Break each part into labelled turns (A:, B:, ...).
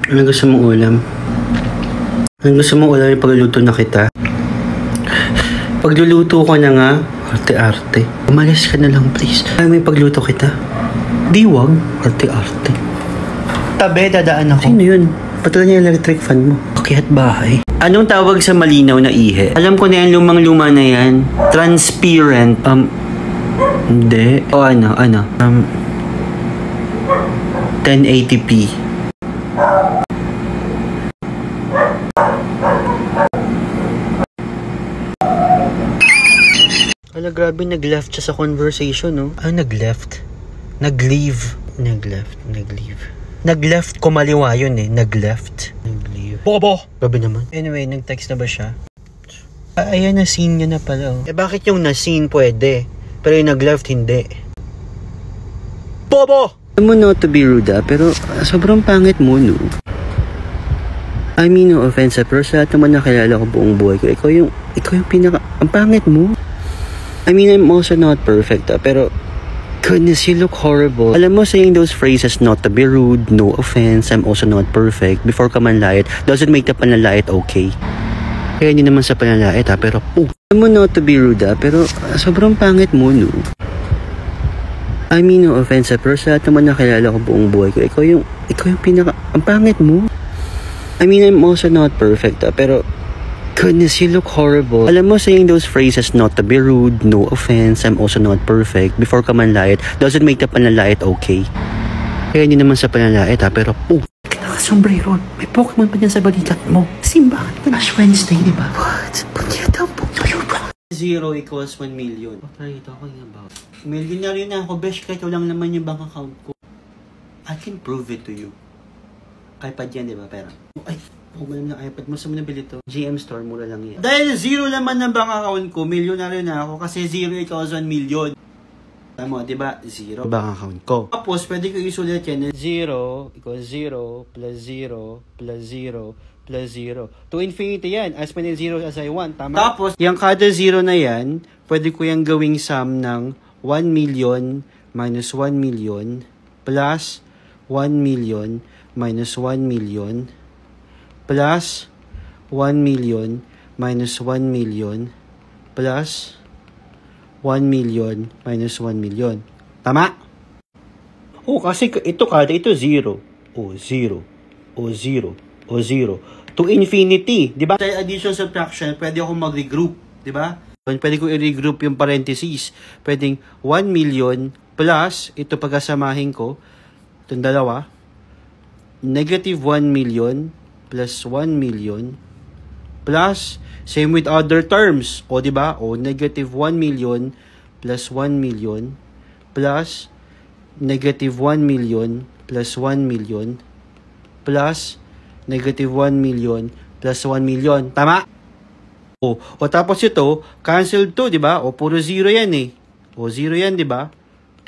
A: Ano gusto mong ulam? Ano gusto mong ulam yung pagluluto na kita? Pagluluto ko na nga, arte-arte. Umalis ka na lang please. Ay, may pagluto kita. Di wag, arte-arte. Tabi, dadaan ako. Sino yun? Patuloy niya yung electric fan mo. Okay, at bahay. Anong tawag sa malinaw na ihe? Alam ko na yan, lumang-luma na yan. Transparent. Hindi. O ano? 1080p. Ala, grabe, nag-left siya sa conversation, no? Nag-left? Nag-leave. Nag-left, kumaliwa yun eh. Nag-left. Nag-leave. Bobo! Grabe naman. Anyway, nag-text na ba siya? Ayan, na-seen niya na pala, oh. Bakit yung na-seen pwede? Pero yung nag-left, hindi. Bobo! Alam mo, not to be rude, pero sobrang pangit mo, no? I mean, no offense, pero sa lahat naman nakilala ko buong buhay ko, ikaw yung pinaka... Ang pangit mo. I mean, I'm also not perfect, pero... Goodness, you look horrible. Alam mo, saying those phrases, not to be rude, no offense, I'm also not perfect, before ka manlait, doesn't make the panlalait okay. Kaya hindi naman sa panlalait, pero... Alam mo, not to be rude, pero sobrang pangit mo, no? I mean, no offense, pero sa lahat naman nakilala ko buong buhay ko, ikaw yung pinaka... Ang pangit mo. I mean, I'm also not perfect, pero... Goodness, you look horrible. Alam mo, saying those phrases, not to be rude, no offense, I'm also not perfect, before ka manlait, doesn't make the panlalait okay. Kaya hindi naman sa panlalait, pero... Nakasombrero. May Pokemon pa dyan sa balikat mo. Simbahan pa. Ash Wednesday, di ba? What? Punyeta po. 0 equals 1 million. What are you talking about? Millionaire na ako, besh, kahit walang naman yung bank account ko. I can prove it to you. iPad yan, di ba? Pero... Ay... Kung alam na iPad mo, saan mo nabili to? GM Store, mura lang yan. Dahil 0 naman ng bank account ko, milyonaryo na ako kasi 0 equals 1 million. Tama mo, diba? 0 bank account ko. Tapos, pwede ko isulat yan na 0 equals 0 plus 0 plus 0 plus 0. To infinity yan. As many zeros as I want. Tama? Tapos, yung kada 0 na yan, pwede ko yung gawing sum ng 1 million minus 1 million plus 1 million minus 1 million plus 1 million minus 1 million plus 1 million minus 1 million. Tama? Kasi ito kada ito 0. 0. 0. 0. To infinity. Diba? Sa addition subtraction, pwede akong mag-regroup. Diba? Pwede ko i-regroup yung parentheses. Pwedeng 1 million plus, ito pagkasamahin ko, itong dalawa, negative 1 million plus 1 million plus same with other terms. Diba? Negative 1 million plus 1 million plus negative 1 million plus 1 million plus negative 1 million plus 1 million. Tama? Tapos ito, cancel to, diba? Puro 0 yan eh. 0 yan, diba?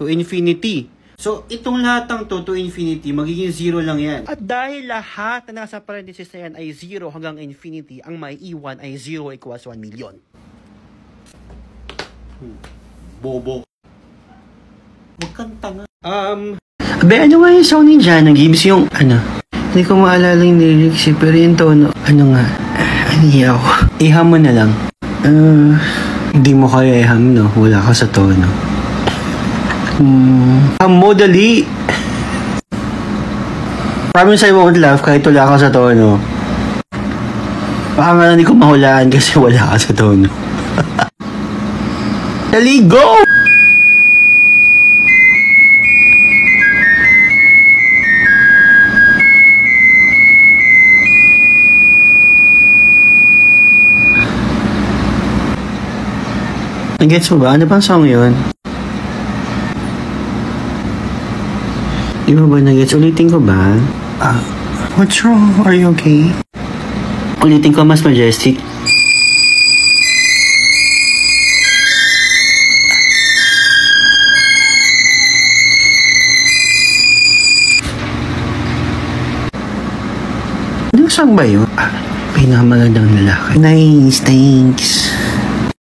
A: To infinity. So, itong lahat ng to infinity, magiging 0 lang yan. At dahil lahat na nasa parenthesis na yan ay 0 hanggang infinity, ang may iwan ay 0 equals 1 million. Bobo. Huwag kang tanga. Ano nga yung song ni Jana Gibbs? Yung, hindi ko maalala yung lyrics pero yung tono, ako. Iham mo na lang. Hindi mo kaya iham, no? Wala ka sa tono. Modally. Promise I won't laugh kahit wala ka sa tono. Baka nga hindi ko mahulaan kasi wala ka sa tono. Dali, go! Nag-gets mo ba? Ano bang song yun? Di mo ba nag-gets? Ulitin ko ba? What's wrong? Are you okay? Ulitin ko, mas majestic. Anong song ba yun? Pinakamagandang lalaki. Nice, thanks.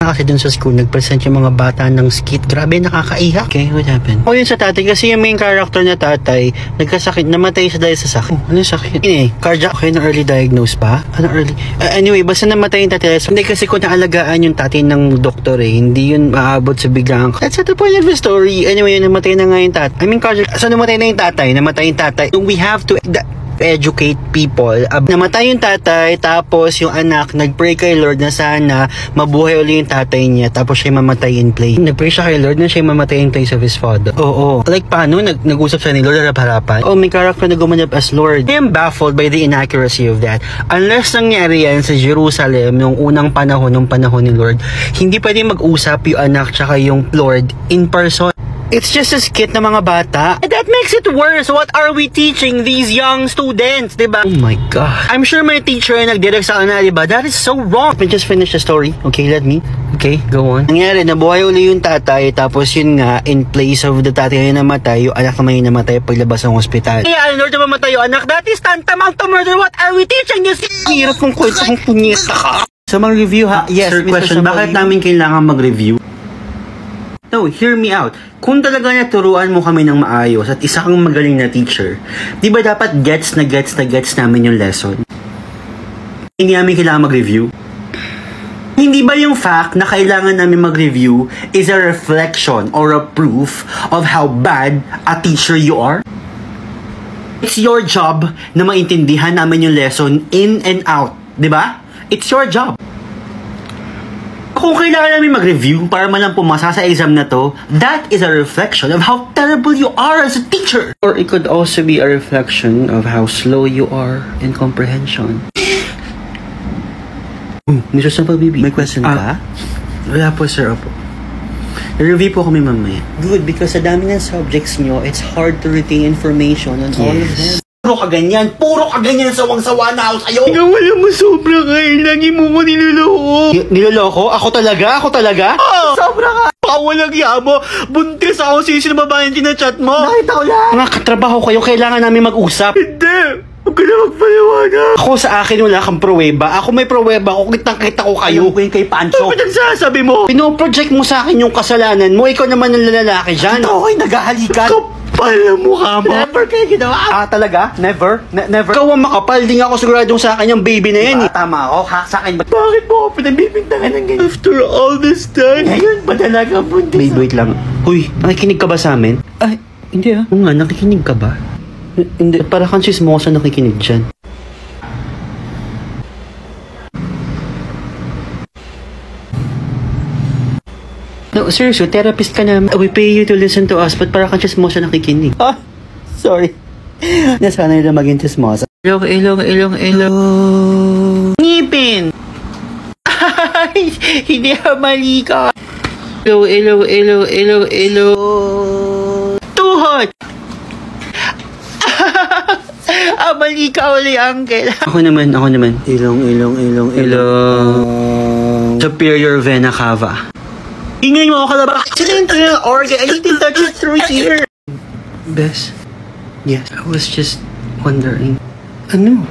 A: Kanina kasi dun sa school, nag-present yung mga bata ng skit. Grabe, nakakaiyak. Okay, what happened? O yun sa tatay, kasi yung main character na tatay, nagkasakit, namatay siya dahil sa sakit. Oh, ano sakit? Cardiac. Okay, na early diagnose pa? Ano early? Anyway, basta namatay yung tatay. Hindi kasi kung naalagaan yung tatay ng doktor hindi yun maabot sa biglang. That's the point of the story. Anyway, namatay na nga yung tatay. I mean, cardiac. So, namatay na yung tatay. Namatay yung tatay. We have to educate people. Namatay yung tatay, tapos yung anak nagpray kay Lord na sana mabuhay ulit yung tatay niya, tapos siya mamatay in place. Nagpray siya kay Lord na siya mamatay in place of his father. Oo. Like paano? Nag-usap siya ni Lord na harapan. Oh, may character na gumanap as Lord. I am baffled by the inaccuracy of that. Unless nangyari yan sa Jerusalem nung unang panahon ni Lord, hindi pwede mag-usap yung anak tsaka yung Lord in person. It's just a skit ng mga bata. And that makes it worse. What are we teaching these young students, diba? Oh my God. I'm sure my teacher ay nagdirect sa kanila, diba? That is so wrong. Let me just finish the story. Okay, let me. Okay, go on. Nangyari, nabuhay uli yung tatay, tapos yun nga, in place of the tatay na namatay, yung anak naman yung namatay paglabas ng ospital. Kaya, Lord, na mamatay yung anak, that is tantamount to murder. What are we teaching this? Hirap kong kwento kong punyeta ka. So, mag-review ha? Yes, sir, question, bakit namin kailangan mag-review? No, hear me out. Kung talaga naturuan mo kami ng maayos at isa kang magaling na teacher, di ba dapat gets na gets namin yung lesson? Hindi namin kailangan mag-review? Hindi ba yung fact na kailangan namin mag-review is a reflection or a proof of how bad a teacher you are? It's your job na maintindihan namin yung lesson in and out, di ba? It's your job. Kung kailangan namin mag-review para man lang pumasa sa exam na to, that is a reflection of how terrible you are as a teacher. Or it could also be a reflection of how slow you are in comprehension. Mr. Sample Baby, may question ka? Wala po, sir. Opo. Review po kami mamaya. Good, because sa dami ng subjects nyo, it's hard to retain information on all of them. Puro ka ganyan, sawang-sawa na ako sa'yo. Ikaw wala mo sobra kayo, lagi mo ko niloloko. Niloloko? Ako talaga? Oh, sobra ka. Walang hiya mo. Buntis ako sa sino babaeng tinachat mo. Nakita ko lang. Mga katrabaho kayo, kailangan namin mag-usap. Hindi. Huwag ka na magpaliwanag. Ako sa akin wala kang pruweba. Ako may pruweba. Ako kitang-kita ko kayo. Ano kay Pancho? Ano nagsasabi mo? Pinoproject mo sa akin yung kasalanan mo. Ikaw naman ang lalaki dyan. Ito ako'y naghahalikan. Kapal na mukha mo. Never kayo ginawa. Talaga? Never? Never? Ikaw ang makapal. Di nga ako siguradong sa akin yung baby na yan. Tama ako. Sa akin ba? Bakit mo ako pinagbibintangan ng ganyan? After all this time. Ngayon ba talaga buntis? Wait lang. Huy, nakikinig ka ba sa amin? Ay, hindi ah. Oo nga, nakikinig ka ba? Hindi. Para kang sismosa nakikinig dyan. No, seriously, therapist ka naman. We pay you to listen to us, but para kang chismosa nakikinig. Sorry. Nasanay na maging chismosa. Ilong. Ngipin! Ay, hindi mali ka. Ilong. Tuhod! Mali ka uli, uncle. Ako naman. Ilong. Superior vena cava. Ingay mo ako kalabak. Sino yung organ? I need to touch it through here. Bes? Yes, I was just wondering. Ano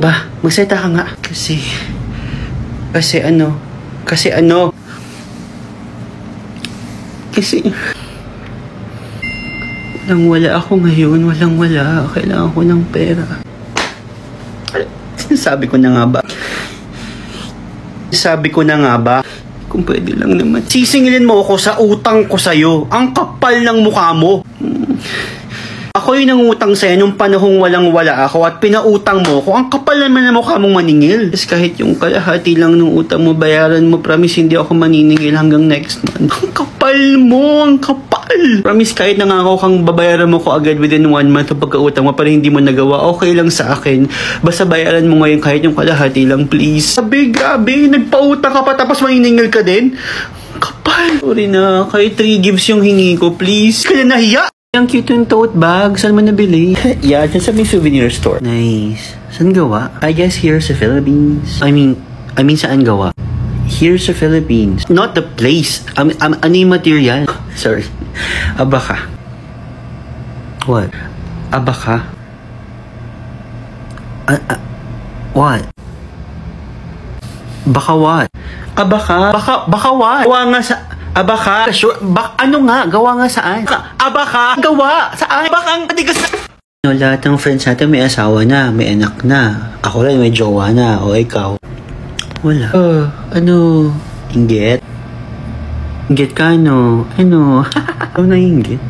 A: ba? Magseta ka nga. Kasi wala ako ngayon. Wala. Kailangan ko ng pera. Sinasabi ko na nga ba? Kung pwede lang naman. Sisingilin mo ako sa utang ko sa'yo. Ang kapal ng mukha mo. Ako yung nangutang sa'yo nung panahong walang-wala ako at pinautang mo ko. Ang kapal naman ng mukha mong maningil. Kasi kahit yung kalahati lang ng utang mo, bayaran mo. Promise, hindi ako maniningil hanggang next month. Ang kapal mo. Ang kapal. Promise, kahit nangako kang babayaran mo ko agad within 1 month o pagkautang mo, parang hindi mo nagawa, okay lang sa akin. Basta bayaran mo ngayon kahit yung kalahati lang, please. Grabe. Nagpautang ka pa tapos maniningil ka din. Kapal. Sorry na. Kahit 3 gives yung hingi ko, please. Kaya nahiya. Ang cute yung tote bag. Saan mo nabili? Yeah, dyan sa may souvenir store. Nice. Saan gawa? I guess here sa Philippines. I mean saan gawa? Here sa Philippines. Not the place. Ano yung material? Sorry. Abaka. What? Abaka? What? Baka what? Baka what? Gawa nga sa... baka? Sure, ano nga? Gawa nga saan? Baka? Gawa? Saan? Baka ang matigas na... No, lahat ng friends natin may asawa na, may anak na. Ako rin may jowa na. O ikaw? Wala. Ano? Inggit? Inggit ka, no? Ano? Ano nainggit?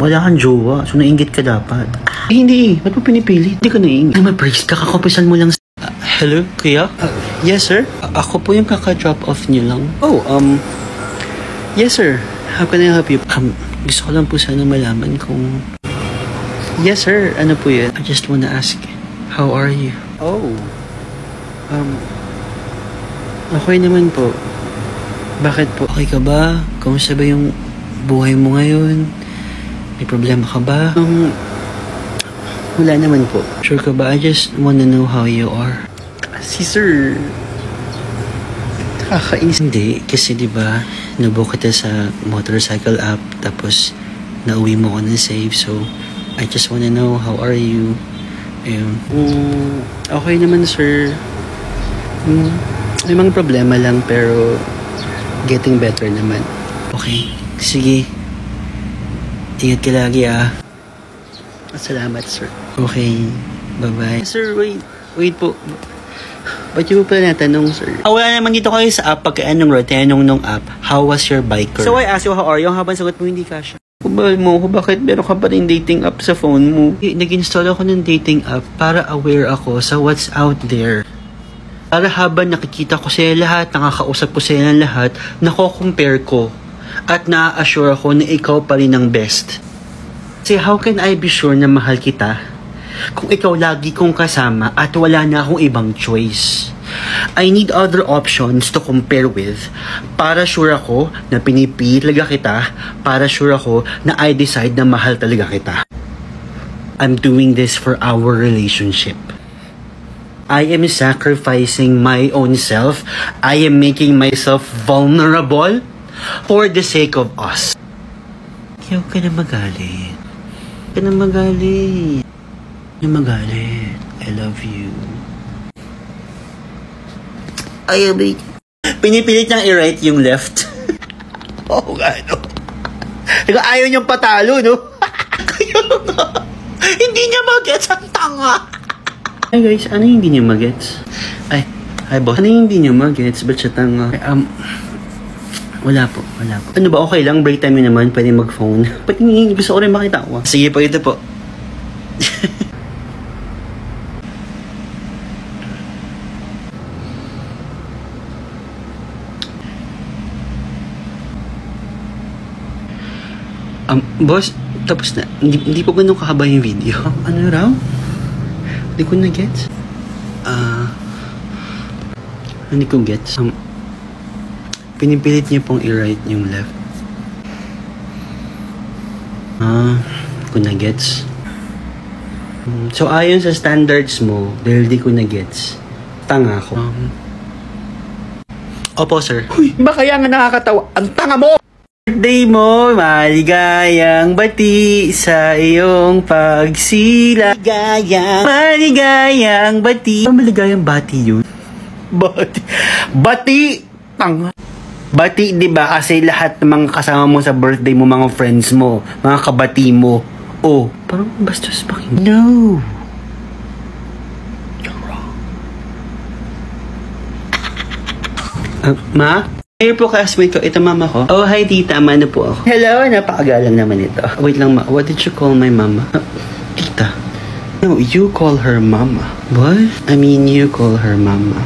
A: Wala kang jowa. So, nainggit ka dapat. Hindi. Ba't mo pinipilit? Hindi ka nainggit. Ay, ma-brace ka. Kakapisan mo lang. Hello, kuya? Yes, sir? Ako po yung kaka-drop off niyo lang. Yes, sir. How can I help you? Gusto ko lang po sana malaman kung... Yes, sir. Ano po yun? I just wanna ask, how are you? Okay naman po. Bakit po? Okay ka ba? Kamusta ba yung buhay mo ngayon? May problema ka ba? Wala naman po. Sure ka ba? I just wanna know how you are. Si sir... Kakainis. Hindi, kasi diba, nabook kita sa motorcycle app, tapos nauwi mo ko ng safe, so I just wanna know, how are you? Ayun. Okay naman, sir. May mga problema lang, pero getting better naman. Okay, sige. Ingat ka lagi, Salamat, sir. Okay, bye-bye. Sir, wait po. Ba't yung pala natanong, sir? Wala naman dito kayo sa app pagka anong road, tinanong nung app, how was your biker? So I asked you, how are you? Habang sagot mo, hindi ka siya. Kubal mo ko, bakit meron ka pa rin dating app sa phone mo? Nag-install ako ng dating app para aware ako sa what's out there. Para habang nakikita ko sila lahat, nakakausap ko sila ng lahat, nako-compare ko. At na-assure ako na ikaw pa rin ang best. Kasi how can I be sure na mahal kita kung ikaw lagi kong kasama at wala na akong ibang choice? I need other options to compare with para sure ako na pinipili talaga kita, para sure ako na I decide na mahal talaga kita. I'm doing this for our relationship. I am sacrificing my own self. I am making myself vulnerable for the sake of us. Kaya huwag ka na magalit. Huwag ka na magalit. Huwag ka na magalit. I love you. Ayaw, pinipilit niyang i-right yung left. Ano? Ayaw niyang patalo, no? Hindi niya mag-gets ang tanga. Hi guys, ano yung hindi niya mag-gets? Hi boss. Ano yung hindi niya mag-gets? Ba't siya tanga? Wala po. Ano ba, okay lang? Break time yun naman, pwede mag-phone. Ba't gusto ko rin makita ko? Sige po, ito po. Boss, tapos na. Hindi po ganun kahaba yung video. Ano raw? Hindi ko na-gets. Hindi ko gets. Pinipilit niya pong i-right yung left. Ko na-gets. So, ayon sa standards mo, dahil di ko na-gets, tanga ako. Opo, sir. Uy, ba kaya nga nakakatawa? Ang tanga mo! Birthday mo, maligayang bati sa iyong pagsila. Maligayang bati. Maligayang bati yun? Bati! Tanga. Bati, di ba? Kasi lahat ng mga kasama mo sa birthday mo, mga friends mo, mga kabati mo. Parang bastos pa kayo. No. You're wrong. Ma? Hey po, classmate ko. Ito mama ko. Hi tita. Ano po ako? Hello, napakagalang naman ito. Wait lang ma. What did you call my mama? Tita. No, you call her mama. What? I mean, you call her mama.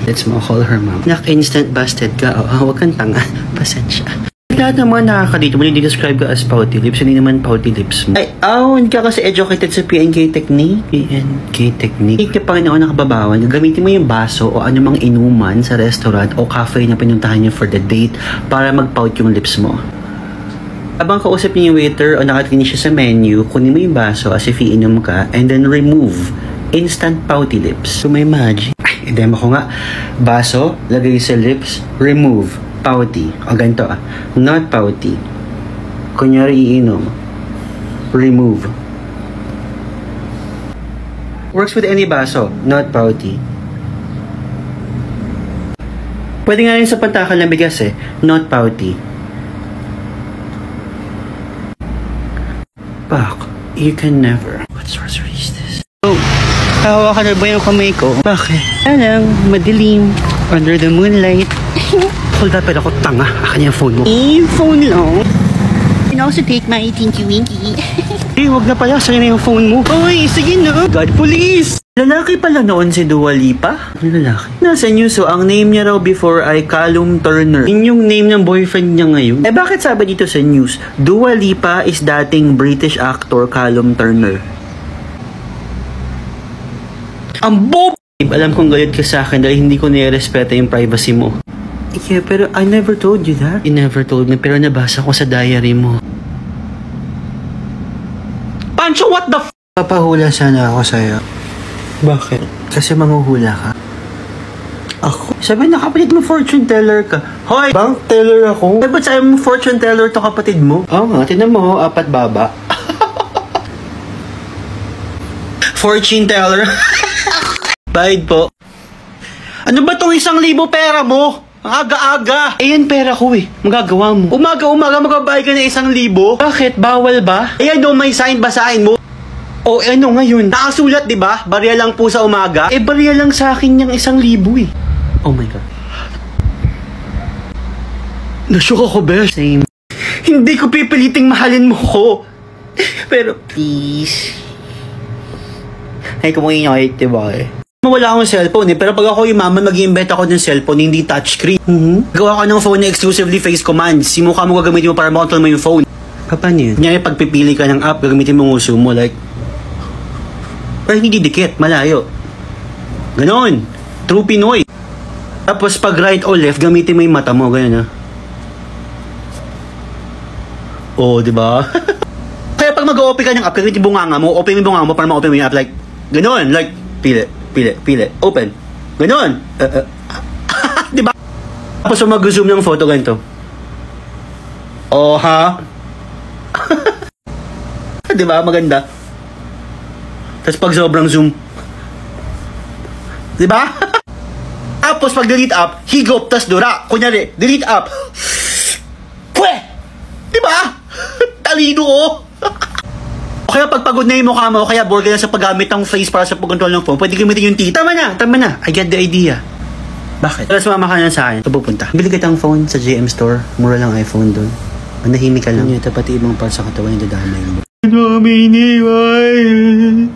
A: Let's mo call her mama. Instant busted ka. Huwag kang tanga. Pasensya. Lahat naman nakakadito mo, describe ka as pouty lips, hindi naman pouty lips mo. Hindi ka kasi educated sa PNK technique. PNK technique. Hindi ka Panginoon nakababawan, gagamitin mo yung baso o anumang inuman sa restaurant o cafe na pinuntahan niyo for the date para mag-pout yung lips mo. Habang kausap niyo yung waiter o nakatingin siya sa menu, kunin mo yung baso as if iinom ka and then remove instant pouty lips. So may magic. Demo ko nga. Baso, lagay sa lips, remove. Pouty. O ganito Not pouty. Kunyari iinom. remove. Works with any baso, not pouty. Pwede nga rin sa pantakal ng bigas eh, not pouty. Pak, you can never. What sorcery is this? Oh, hawakan na ba yung kamay ko? Bakit? Alang, madilim. Under the moonlight. Hold up, pero ako tanga. Akin yung phone mo. Phone lang. You can also take my tinky-winky. Wag na pala. Sa'yo na yung phone mo. Uy, sige na. God, police! Lalaki pala noon si Dua Lipa? Ang lalaki? Nasa news, so ang name niya raw before ay Callum Turner. Yun yung name ng boyfriend niya ngayon. Eh bakit sabi dito sa news, Dua Lipa is dating British actor Callum Turner? Ang bob! Alam kong galit ka sa akin dahil hindi ko nire-respeta yung privacy mo. Yeah, pero I never told you that. You never told me, pero nabasa ko sa diary mo. Pancho, what the f***? Papahula sana ako sa'yo. Bakit? Kasi manghuhula ka. Ako? Sabi na kapatid mo fortune teller ka. Hoy! Bank teller ako. Eh, ba't sabi mo fortune teller to kapatid mo? Oo nga, tinan mo, apat baba. Fortune teller. Bayad po. Ano ba tong 1,000 pera mo? Ang aga-aga. Eh yan pera ko eh. Magagawa mo. Umaga-umaga magbabayad ka ng 1,000. Bakit? Bawal ba? Eh ano, may sign, basahin mo. O ano ngayon? Nakasulat, di ba? Barya lang po sa umaga. Eh barya lang sa akin yung 1,000 eh. Oh my God. Nashook ako, besh. Same. Hindi ko pipiliting mahalin mo ko. Pero please. Ay, kumuhin nyo kahit, diba eh. Wala akong cellphone eh, pero pag ako yung mama, mag-i-invent ako ng cellphone, hindi touchscreen. Gawa ka ng phone na exclusively face commands. Si mukha mo gagamitin mo para makontrol mo yung phone. Paano yun? Kanya pag pipili ka ng app, gagamitin mo ng uso mo, like... Pero hindi dikit, malayo. Ganon. True Pinoy. Tapos pag right o left, gamitin mo yung mata mo, ganyan ha. Oh, diba? Kaya pag mag-o-open ka ng app, gagamitin bunganga mo, open mo yung bunganga mo para ma-open mo yung app, like... Ganon, like... Pili, open. Ganon. Diba? Tapos mag-zoom ng photo ganito. Oh, ha? Diba? Maganda. Tapos pag sobrang zoom. Diba? Tapos pag delete app, higop, tas dura. Kunyari, delete app. Pwe! Diba? Talino ko. O kaya pag pagod na yung mukha mo, o kaya bored ka na sa paggamit ng face para sa pag-control ng phone, pwede gamitin yung teeth. Tama na. I get the idea. Bakit? Tapos mama ka na sa akin. Ito pupunta. Bili kitang phone sa GM Store. Mura lang iPhone doon. Manahimik ka lang. Yun, pati ibang parts sa katawan yung dadamay mo. Dami iniwan.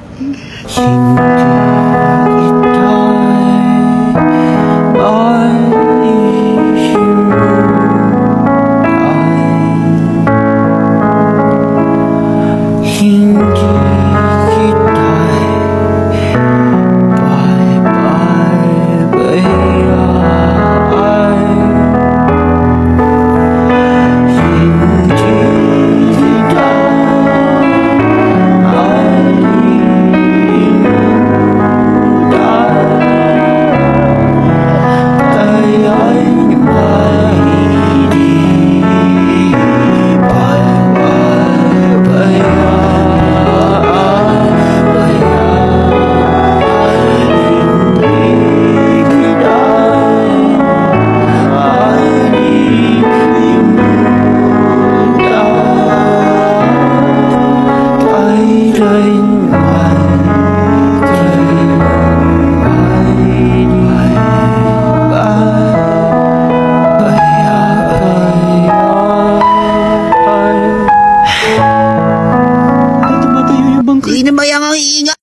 A: Hindi na bayang ang iingat.